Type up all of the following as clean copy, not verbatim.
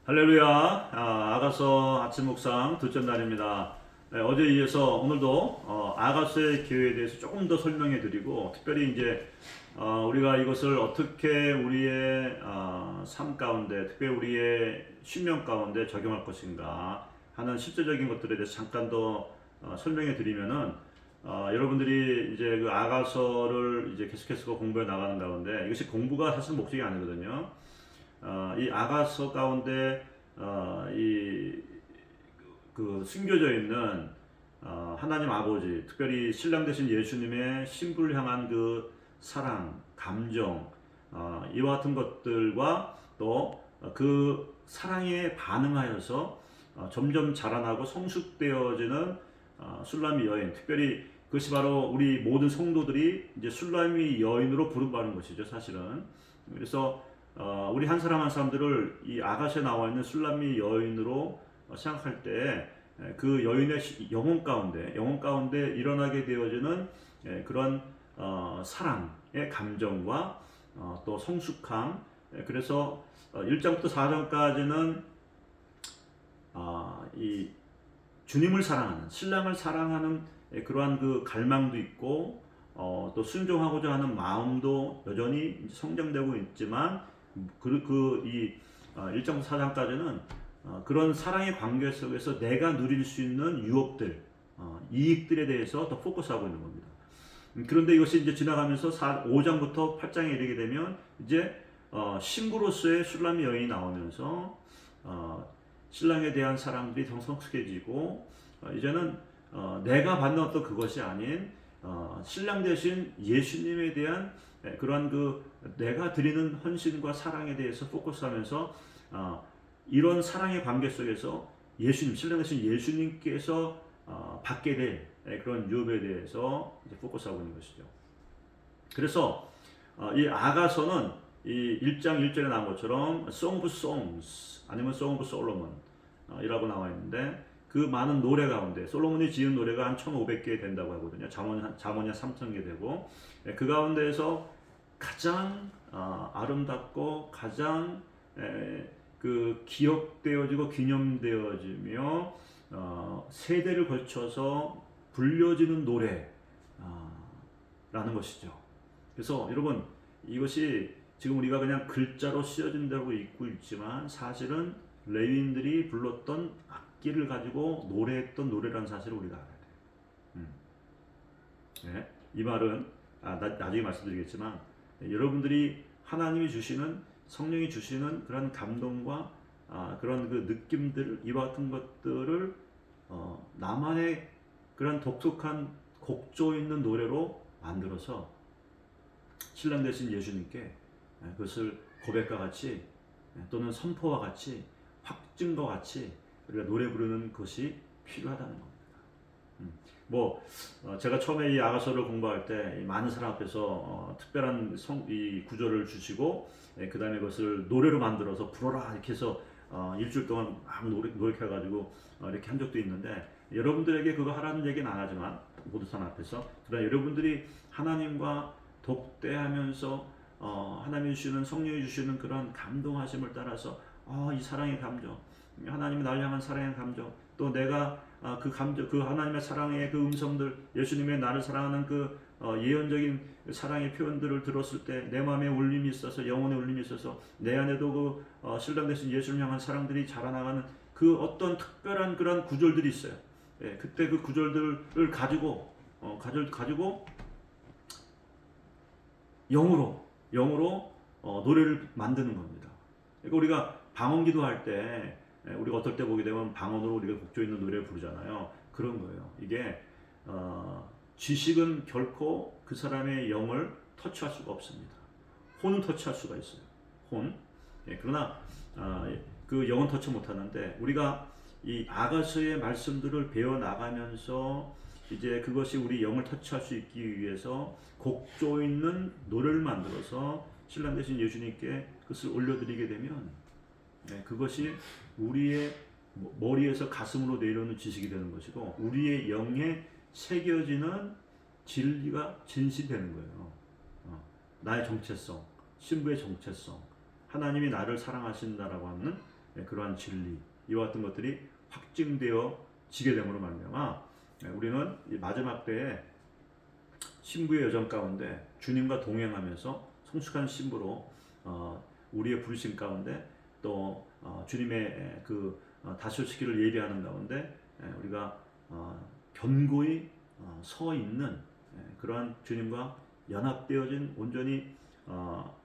할렐루야. 아가서 아침 묵상 둘째 날입니다. 네, 어제 이어서 오늘도 아가서의 기회에 대해서 조금 더 설명해 드리고, 특별히 이제 우리가 이것을 어떻게 우리의 삶 가운데, 특별히 우리의 신명 가운데 적용할 것인가 하는 실제적인 것들에 대해서 잠깐 더 설명해 드리면은, 여러분들이 이제 그 아가서를 이제 계속해서 공부해 나가는 가운데, 이것이 공부가 사실 목적이 아니거든요. 이 아가서 가운데 이그 숨겨져 있는 하나님 아버지, 특별히 신랑 되신 예수님의 신부를 향한 그 사랑, 감정, 이와 같은 것들과 또 그 사랑에 반응하여서 점점 자라나고 성숙되어지는 술람이 여인, 특별히 그것이 바로 우리 모든 성도들이 이제 술람이 여인으로 부름받는 것이죠, 사실은. 그래서 우리 한 사람 한 사람들을 이 아가시에 나와 있는 술람미 여인으로 생각할 때 그 여인의 영혼 가운데 일어나게 되어지는 그런 사랑의 감정과 또 성숙함. 그래서 1장부터 4장까지는 이 주님을 사랑하는, 신랑을 사랑하는 그러한 그 갈망도 있고, 또 순종하고자 하는 마음도 여전히 성장되고 있지만, 이 1장 4장까지는 그런 사랑의 관계 속에서 내가 누릴 수 있는 유업들, 이익들에 대해서 더 포커스하고 있는 겁니다. 그런데 이것이 이제 지나가면서 5장부터 8장에 이르게 되면 이제 신부로서의 슐람미 여인이 나오면서 신랑에 대한 사랑들이 더 성숙해지고, 이제는 내가 받는 어떤 그것이 아닌 신랑 대신 예수님에 대한 그러한 그 내가 드리는 헌신과 사랑에 대해서 포커스하면서 이런 사랑의 관계 속에서 예수님, 신랑 대신 예수님께서 받게 될 그런 유업에 대해서 이제 포커스하고 있는 것이죠. 그래서 이 아가서는 이 1장 1절에 나온 것처럼 Song of Songs 아니면 Song of Solomon 이라고 나와 있는데, 그 많은 노래 가운데 솔로몬이 지은 노래가 한 1,500개 된다고 하거든요. 잠언이 한 3,000개 되고, 그 가운데에서 가장 아름답고 가장 그 기억되어지고 기념되어지며 세대를 거쳐서 불려지는 노래라는 것이죠. 그래서 여러분, 이것이 지금 우리가 그냥 글자로 쓰여진다고 읽고 있지만 사실은 레위인들이 불렀던 악기를 가지고 노래했던 노래라는 사실을 우리가 알아야 돼요. 네, 이 말은 나중에 말씀드리겠지만, 여러분들이 하나님이 주시는, 성령이 주시는 그런 감동과 그런 그 느낌들, 이와 같은 것들을 나만의 그런 독특한 곡조 있는 노래로 만들어서 신랑 되신 예수님께 그것을 고백과 같이 또는 선포와 같이 확증과 같이 우리가 노래 부르는 것이 필요하다는 겁니다. 제가 처음에 이 아가서를 공부할 때 많은 사람 앞에서 특별한 이 구절을 주시고, 그 다음에 그것을 노래로 만들어서 불어라 이렇게 해서 일주일 동안 막 노력해가지고 이렇게 한 적도 있는데, 여러분들에게 그거 하라는 얘기는 안 하지만 모든 사람 앞에서, 그러나 여러분들이 하나님과 독대하면서 하나님이 주시는, 성령이 주시는 그런 감동하심을 따라서 이 사랑의 감정, 하나님이 날 향한 사랑의 감정, 또 내가 그 감정, 그 하나님의 사랑의 그 음성들, 예수님의 나를 사랑하는 그 예언적인 사랑의 표현들을 들었을 때 내 마음에 울림이 있어서, 영혼의 울림이 있어서 내 안에도 그 신랑 되신 예수님 향한 사랑들이 자라나가는 그 어떤 특별한 그런 구절들이 있어요. 그때 그 구절들을 가지고 영으로 노래를 만드는 겁니다. 그러니까 우리가 방언기도 할 때, 우리가 어떨 때 보게 되면 방언으로 우리가 곡조 있는 노래를 부르잖아요. 그런 거예요. 이게 지식은 결코 그 사람의 영을 터치할 수가 없습니다. 혼은 터치할 수가 있어요. 혼. 그러나 그 영은 터치 못하는데, 우리가 이 아가서의 말씀들을 배워 나가면서 이제 그것이 우리 영을 터치할 수 있기 위해서 곡조 있는 노래를 만들어서 신랑 되신 예수님께 그것을 올려드리게 되면, 그것이 우리의 머리에서 가슴으로 내려오는 지식이 되는 것이고, 우리의 영에 새겨지는 진리가 진실되는 거예요. 나의 정체성, 신부의 정체성, 하나님이 나를 사랑하신다라고 하는 그러한 진리 이와 같은 것들이 확증되어지게 됨으로 말미암아 우리는 이 마지막 때에 신부의 여정 가운데 주님과 동행하면서 성숙한 신부로 우리의 부르심 가운데 또 주님의 그 다시 오시기를 예비하는 가운데 우리가 견고히 서 있는 그러한 주님과 연합되어진 온전히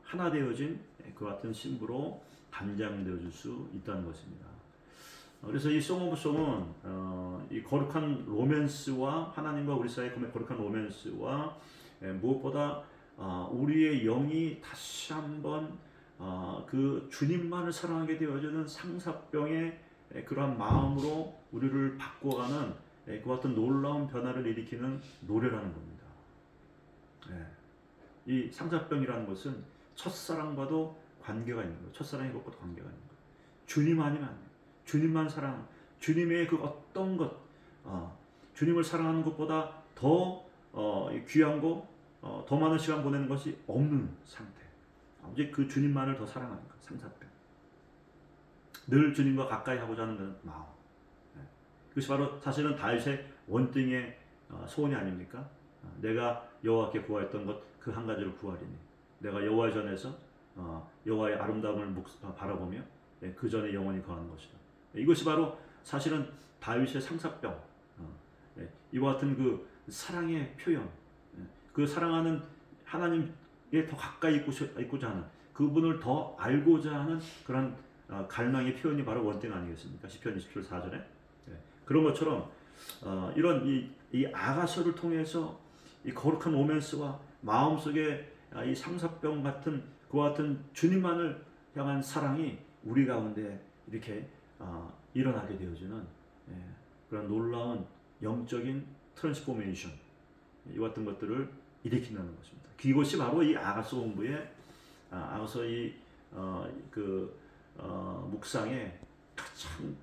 하나 되어진 그 같은 신부로 단장되어 줄 수 있다는 것입니다. 그래서 이 송 오브 송은 이 거룩한 로맨스와 하나님과 우리 사이의 거룩한 로맨스와 무엇보다 우리의 영이 다시 한번 그 주님만을 사랑하게 되어지는 상사병의 그러한 마음으로 우리를 바꿔가는 그 같은 놀라운 변화를 일으키는 노래라는 겁니다. 이 상사병이라는 것은 첫사랑과도 관계가 있는 거예요. 첫사랑의 것과도 관계가 있는 거예요. 주님 아니면 안 돼요. 주님만 사랑, 주님의 그 어떤 것, 주님을 사랑하는 것보다 더 귀한 거, 더 많은 시간 보내는 것이 없는 상태. 오직 그 주님만을 더 사랑하는 것, 상사병. 늘 주님과 가까이 하고자 하는 마음. 그것이 바로 사실은 다윗의 원등의 소원이 아닙니까? 내가 여호와께 구하였던 것 그 한 가지를 구하리니 내가 여호와의 전에서 여호와의 아름다움을 바라보며 그 전에 영원히 거하는 것이다. 이것이 바로 사실은 다윗의 상사병, 이와 같은 그 사랑의 표현, 그 사랑하는 하나님에 더 가까이 있고자 하는 그분을 더 알고자 하는 그런 갈망의 표현이 바로 원땡 아니겠습니까? 시편 27절 4절에 그런 것처럼 이런 이 아가서를 통해서 이 거룩한 로맨스와 마음속에 이 상사병 같은 그와 같은 주님만을 향한 사랑이 우리 가운데 이렇게 일어나게 되어지는 그런 놀라운 영적인 트랜스포메이션 이와 같은 것들을 일으킨다는 것입니다. 이것이 바로 이 아가서 공부의 아가서 묵상의 가장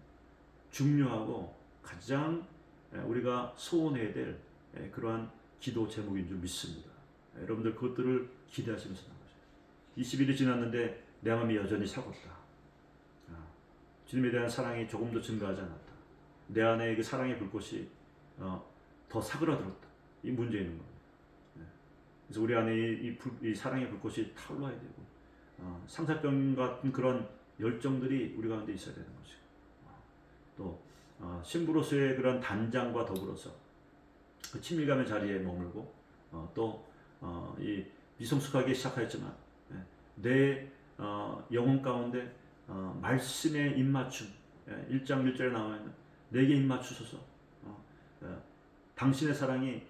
중요하고 가장 우리가 소원해야 될 그러한 기도 제목인 줄 믿습니다. 여러분들 그것들을 기대하시면서 나가죠. 20일이 지났는데 내 마음이 여전히 차갑다. 주님에 대한 사랑이 조금도 증가하지 않았다. 내 안에 그 사랑의 불꽃이 더 사그라들었다. 이 문제 있는 겁니다. 그래서 우리 안에 이 사랑의 불꽃이 타올라야 되고 상사병 같은 그런 열정들이 우리 가운데 있어야 되는 것이고 또 신부로서의 그런 단장과 더불어서 그 친밀감의 자리에 머물고 또 이 미성숙하게 시작하였지만 내 영혼 가운데 말씀의 입맞춤 1장 1절에 나와 있는 내게 입맞추소서 당신의 사랑이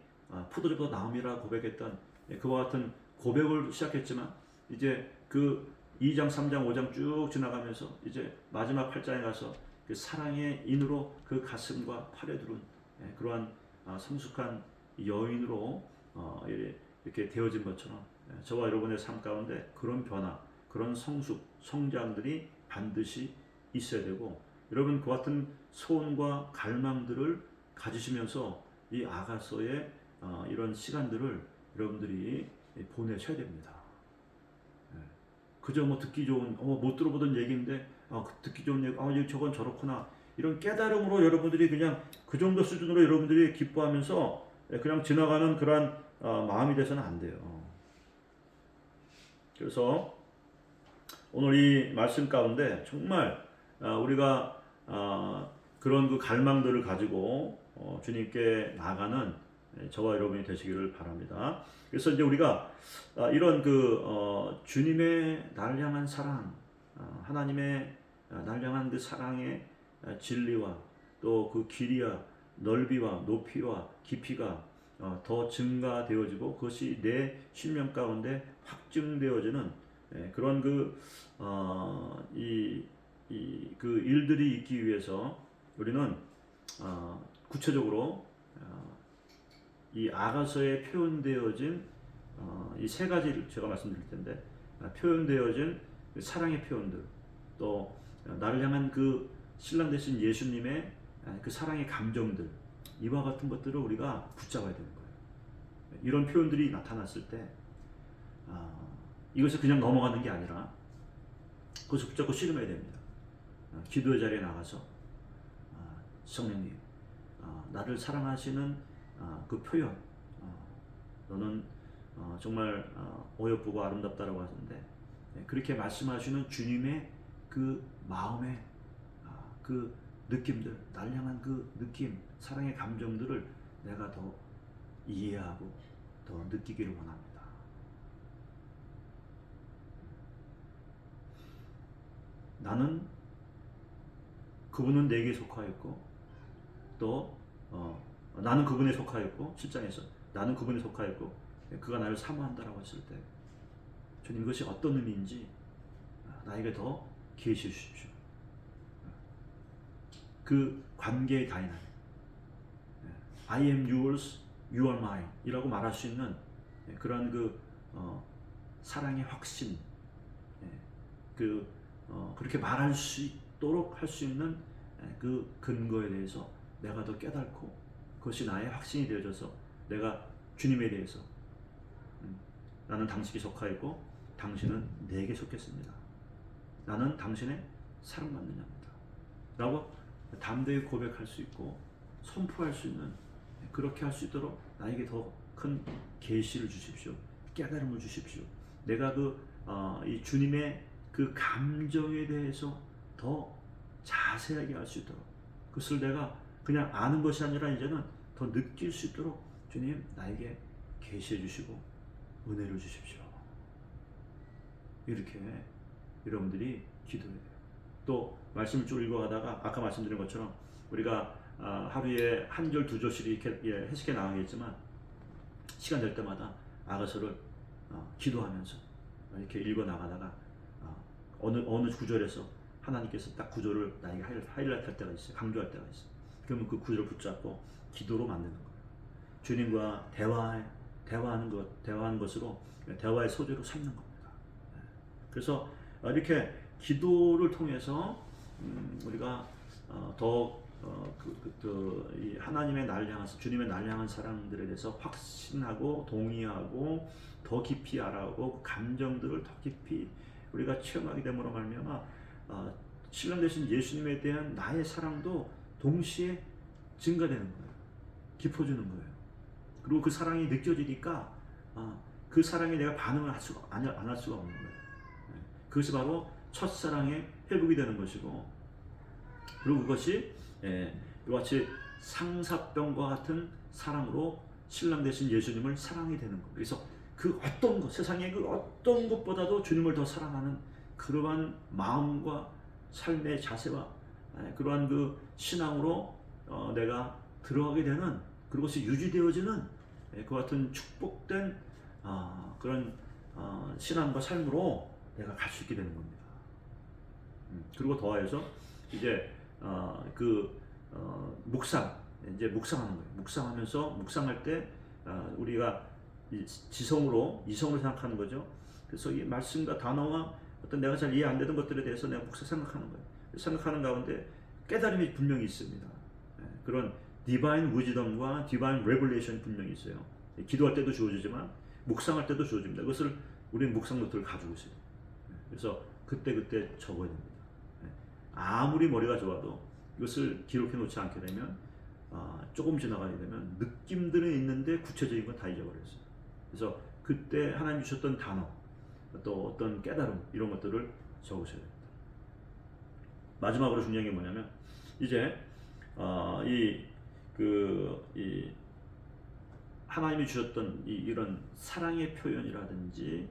포도주보다 나음이라 고백했던 그와 같은 고백을 시작했지만 이제 그 2장 3장 5장 쭉 지나가면서 이제 마지막 8장에 가서 그 사랑의 인으로 그 가슴과 팔에 두른 그러한 성숙한 여인으로 이렇게 되어진 것처럼 저와 여러분의 삶 가운데 그런 변화, 그런 성장들이 반드시 있어야 되고 여러분 그 같은 소원과 갈망들을 가지시면서 이 아가서의 이런 시간들을 여러분들이 보내셔야 됩니다. 그저 뭐 듣기 좋은 못 들어보던 얘기인데 듣기 좋은 얘기 저건 저렇구나 이런 깨달음으로 여러분들이 그냥 그 정도 수준으로 여러분들이 기뻐하면서 그냥 지나가는 그러한 마음이 돼서는 안 돼요. 그래서 오늘 이 말씀 가운데 정말 우리가 그런 그 갈망들을 가지고 주님께 나가는 저와 여러분이 되시기를 바랍니다. 그래서 이제 우리가 이런 주님의 나를 향한 사랑, 하나님의 나를 향한 그 사랑의 진리와 또 그 길이와 넓이와 높이와 깊이가 더 증가되어지고 그것이 내 심령 가운데 확증되어지는 그런 그 일들이 있기 위해서 우리는 구체적으로 이 아가서에 표현되어진 이 세 가지를 제가 말씀드릴 텐데 표현되어진 사랑의 표현들 또 나를 향한 그 신랑 되신 예수님의 그 사랑의 감정들 이와 같은 것들을 우리가 붙잡아야 되는 거예요. 이런 표현들이 나타났을 때 이것을 그냥 넘어가는 게 아니라 그것을 붙잡고 씨름해야 됩니다. 기도의 자리에 나가서 성령님, 나를 사랑하시는 그 표현, 너는 정말 어여쁘고 아름답다라고 하는데, 그렇게 말씀하시는 주님의 그 마음의 그 느낌들, 날 향한 그 느낌, 사랑의 감정들을 내가 더 이해하고 더 느끼기를 원합니다. 나는 그분은 내게 속하였고, 또 나는 그분에 속하였고, 7장에서 나는 그분에 속하였고 그가 나를 사모한다라고 했을 때, 주님 이것이 어떤 의미인지 나에게 더 계시해 주십시오. 그 관계의 다이나믹, I am yours, you are mine 이라고 말할 수 있는 그러한 그 사랑의 확신, 그렇게 말할 수 있도록 할 수 있는 그 근거에 대해서 내가 더 깨닫고, 그것이 나의 확신이 되어져서 내가 주님에 대해서 나는 당신에게 속하였고 당신은 내게 속했습니다. 나는 당신의 사랑받는 자입니다. 라고 담대히 고백할 수 있고 선포할 수 있는, 그렇게 할 수 있도록 나에게 더 큰 계시를 주십시오. 깨달음을 주십시오. 내가 이 주님의 그 감정에 대해서 더 자세하게 알 수 있도록, 그것을 내가 그냥 아는 것이 아니라 이제는 더 느낄 수 있도록 주님 나에게 계시해 주시고 은혜를 주십시오. 이렇게 여러분들이 기도해요. 또 말씀을 쭉 읽어가다가 아까 말씀드린 것처럼 우리가 하루에 한 절 두 절씩 이렇게 해석해 나가겠지만, 시간 될 때마다 아가서를 기도하면서 이렇게 읽어 나가다가 어느 구절에서 하나님께서 딱 구절을 나에게 하이라이트 할 때가 있어요. 강조할 때가 있어요. 그러면 그 구절을 붙잡고 기도로 만드는 거예요. 주님과 대화하는 것으로, 대화의 소재로 삼는 겁니다. 그래서 이렇게 기도를 통해서 우리가 더 이 하나님의 날 향한, 주님의 날 향한 사랑들에 대해서 확신하고 동의하고 더 깊이 알아오고 그 감정들을 더 깊이 우리가 체험하게 됨으로 말미암아 신랑 되신 예수님에 대한 나의 사랑도 동시에 증가되는 거예요. 깊어지는 거예요. 그리고 그 사랑이 느껴지니까 그 사랑에 내가 반응을 안 할 수가 없는 거예요. 그것이 바로 첫사랑의 회복이 되는 것이고, 그리고 그것이 이와 같이 상사병과 같은 사랑으로 신랑 되신 예수님을 사랑이 되는 거예요. 그래서 그 어떤 것, 세상의 그 어떤 것보다도 주님을 더 사랑하는 그러한 마음과 삶의 자세와 그러한 그 신앙으로 내가 들어가게 되는, 그것이 유지되어지는 그 같은 축복된 그런 신앙과 삶으로 내가 갈 수 있게 되는 겁니다. 그리고 더하여서 이제 묵상하는 거예요. 묵상할 때 우리가 이성으로 생각하는 거죠. 그래서 이 말씀과 단어와 어떤 내가 잘 이해 안 되는 것들에 대해서 내가 생각하는 거예요. 생각하는 가운데 깨달음이 분명히 있습니다. 그런 디바인 위즈덤과 디바인 레벨레이션이 분명히 있어요. 기도할 때도 주어지지만 묵상할 때도 주어집니다. 그것을 우리는 묵상 노트를 가지고 있어요. 그래서 그때 적어야 됩니다. 아무리 머리가 좋아도 이것을 기록해 놓지 않게 되면 조금 지나가게 되면 느낌들은 있는데 구체적인 건 다 잊어버렸어요. 그래서 그때 하나님 주셨던 단어, 또 어떤 깨달음, 이런 것들을 적으셔야 됩니다. 마지막으로 중요한 게 뭐냐면, 이제 이 하나님이 주셨던 이런 사랑의 표현이라든지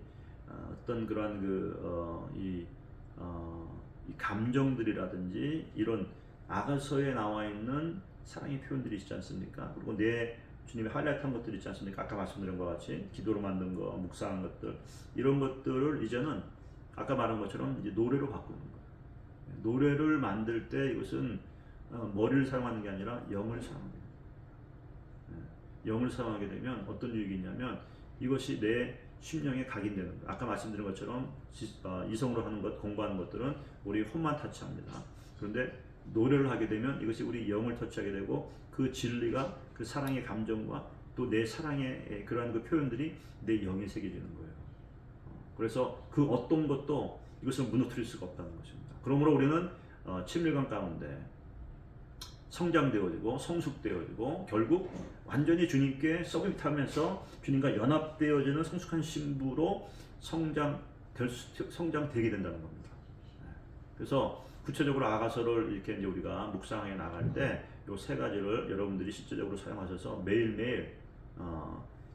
어떤 그러한 이 감정들이라든지 이런 아가서에 나와 있는 사랑의 표현들이 있지 않습니까? 그리고 내 주님이 하이라이트한 것들이 있지 않습니까? 아까 말씀드린 것 같이 기도로 만든 거, 묵상한 것들, 이런 것들을 이제는 아까 말한 것처럼 이제 노래로 바꾸는 거예요. 노래를 만들 때 이것은 머리를 사용하는 게 아니라 영을 사용하는 거예요. 영을 사용하게 되면 어떤 유익이 있냐면, 이것이 내 심령에 각인되는 거예요. 아까 말씀드린 것처럼 이성으로 하는 것, 공부하는 것들은 우리 혼만 터치합니다. 그런데 노래를 하게 되면 이것이 우리 영을 터치하게 되고, 그 진리가, 그 사랑의 감정과 또 내 사랑의 그러한 그 표현들이 내 영에 새겨지는 거예요. 그래서 그 어떤 것도 이것을 무너뜨릴 수가 없다는 것입니다. 그러므로 우리는 친밀감 가운데 성장되어지고 성숙되어지고 결국 완전히 주님께 서밋하면서 주님과 연합되어지는 성숙한 신부로 성장되게 된다는 겁니다. 그래서 구체적으로 아가서를 이렇게 이제 우리가 묵상해 나갈 때 이 세 가지를 여러분들이 실제적으로 사용하셔서 매일매일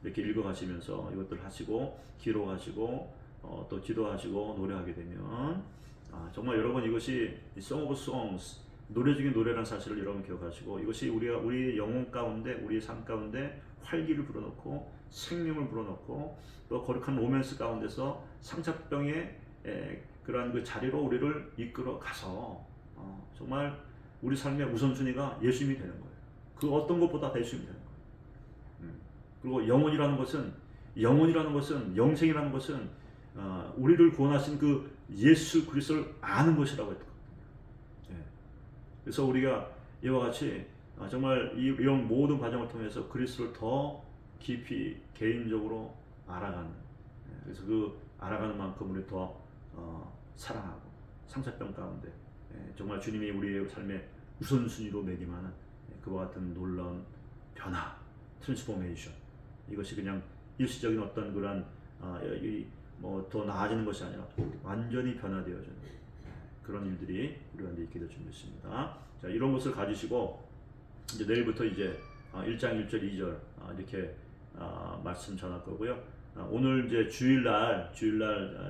이렇게 읽어가시면서 이것들 하시고 기록하시고 또 기도하시고 노래하게 되면 정말 여러분 이것이 Song of Songs 노래 중에 노래라는 사실을 여러분 기억하시고 이것이 우리 영혼 가운데 우리의 삶 가운데 활기를 불어넣고 생명을 불어넣고 또 거룩한 로맨스 가운데서 상처병의 그러한 그 자리로 우리를 이끌어 가서 정말 우리 삶의 우선순위가 예수님이 되는 거예요. 그 어떤 것보다 예수님이 되는 거예요. 그리고 영혼이라는 것은 영생이라는 것은 우리를 구원하신 그 예수 그리스도를 아는 것이라고 했거든요. 그래서 우리가 이와 같이 정말 이런 모든 과정을 통해서 그리스도를 더 깊이 개인적으로 알아가는, 그래서 그 알아가는 만큼 우리 더 사랑하고 상처병 가운데 정말 주님이 우리의 삶의 우선순위로 매김하는 그와 같은 놀라운 변화, 트랜스포메이션, 이것이 그냥 일시적인 어떤 그런 뭐 더 나아지는 것이 아니라 완전히 변화되어지는 그런 일들이 우리한테 있게 될 줄 믿습니다. 자, 이런 것을 가지시고 이제 내일부터 이제 1장 1절 2절 이렇게 말씀 전할 거고요. 오늘 이제 주일날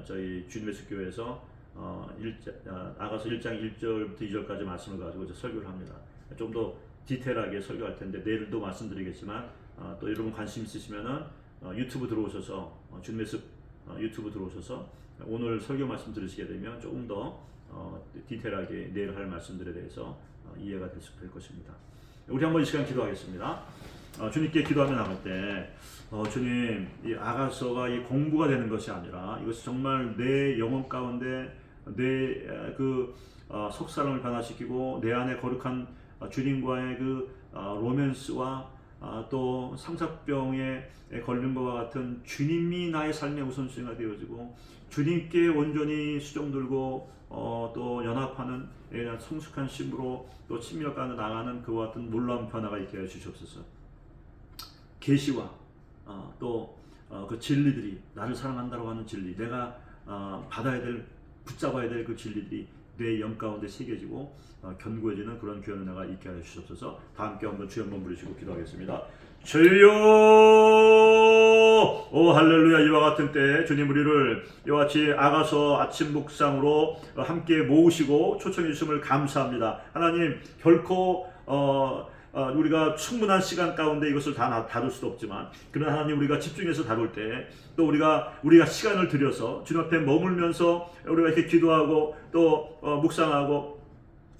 저희 주님의 숲교회에서 아가서 1장 1절부터 2절까지 말씀을 가지고 이제 설교를 합니다. 좀 더 디테일하게 설교할 텐데 내일도 말씀드리겠지만 또 여러분 관심 있으시면은 유튜브 들어오셔서 주님의 숲 유튜브 들어오셔서 오늘 설교 말씀 들으시게 되면 조금 더 디테일하게 내일 할 말씀들에 대해서 이해가 될 것입니다. 우리 한번 이 시간 기도하겠습니다. 주님께 기도하며 나갈 때 주님, 이 아가서가 이 공부가 되는 것이 아니라 이것이 정말 내 영혼 가운데 내 그 속사람을 변화시키고 내 안에 거룩한 주님과의 그 로맨스와 또 상사병에 걸린 것과 같은 주님이 나의 삶의 우선순위가 되어지고 주님께 온전히 수종 들고 또 연합하는 성숙한 신부로 또 친밀감 가운데 나가는 그와 같은 놀라운 변화가 있게 해 주시옵소서. 계시와 또 그 진리들이 나를 사랑한다고 하는 진리, 내가 붙잡아야 될 그 진리들이 내 영 가운데 새겨지고 견고해지는 그런 귀한 은혜가 있게 하여 주시옵소서. 다 함께 한번 주여 한번 부르시고 기도하겠습니다. 주여, 오 할렐루야. 이와 같은 때 주님 우리를 이와 같이 아가서 아침 묵상으로 함께 모으시고 초청해 주심을 감사합니다. 하나님, 결코 우리가 충분한 시간 가운데 이것을 다 다룰 수도 없지만, 그러나 하나님 우리가 집중해서 다룰 때 또 우리가 시간을 들여서 주님 앞에 머물면서 우리가 이렇게 기도하고 또 묵상하고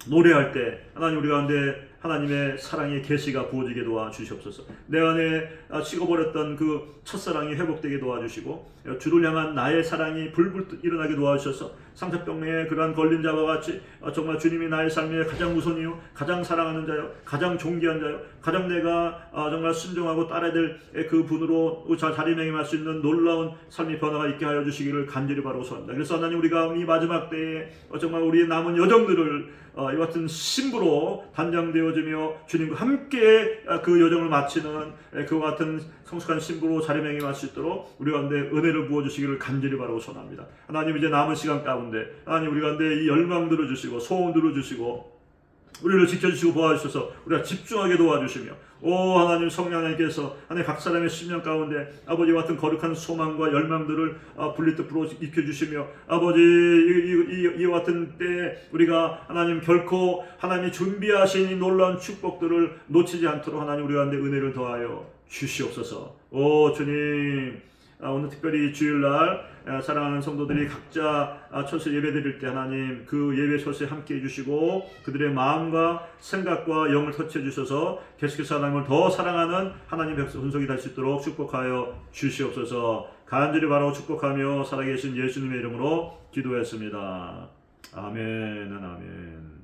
노래할 때 하나님 우리 가운데 하나님의 사랑의 계시가 부어지게 도와주시옵소서. 내 안에 식어버렸던 그 첫사랑이 회복되게 도와주시고 주를 향한 나의 사랑이 불불 일어나게 도와주셔서 상처병에 그러한 걸린 자와 같이 정말 주님이 나의 삶의 가장 우선이요, 가장 사랑하는 자요, 가장 존귀한 자요, 가장 내가 정말 순종하고 따라야 될 그 분으로 자리매김할 수 있는 놀라운 삶의 변화가 있게 하여 주시기를 간절히 바라고 소원합니다. 그래서 하나님 우리가 이 마지막 때에 정말 우리의 남은 여정들을 이와 같은 신부로 단장되어지며 주님과 함께 그 여정을 마치는 그와 같은 성숙한 신부로 자리매김할 수 있도록 우리 가운데 은혜를 부어주시기를 간절히 바라고 소원합니다. 하나님 이제 남은 시간 가운데 하나님 우리 가운데 이 열망 들어주시고 소원 들어주시고 우리를 지켜주시고 보아주셔서 우리가 집중하게 도와주시며 오 하나님 성령 하나님께서 하나님 각 사람의 심령 가운데 아버지와 같은 거룩한 소망과 열망들을 분리듯 불어 익혀주시며 아버지 이와 같은 때에 우리가 하나님 결코 하나님이 준비하신 이 놀라운 축복들을 놓치지 않도록 하나님 우리 가운데 은혜를 더하여 주시옵소서. 오 주님, 오늘 특별히 주일날 사랑하는 성도들이 각자 처소에 예배 드릴 때 하나님 그 예배 처소에 함께 해주시고 그들의 마음과 생각과 영을 터치해 주셔서 계속해서 하나님을 더 사랑하는 하나님 백성 혼속이 될 수 있도록 축복하여 주시옵소서. 간절히 바라고 축복하며 살아계신 예수님의 이름으로 기도했습니다. 아멘, 아멘.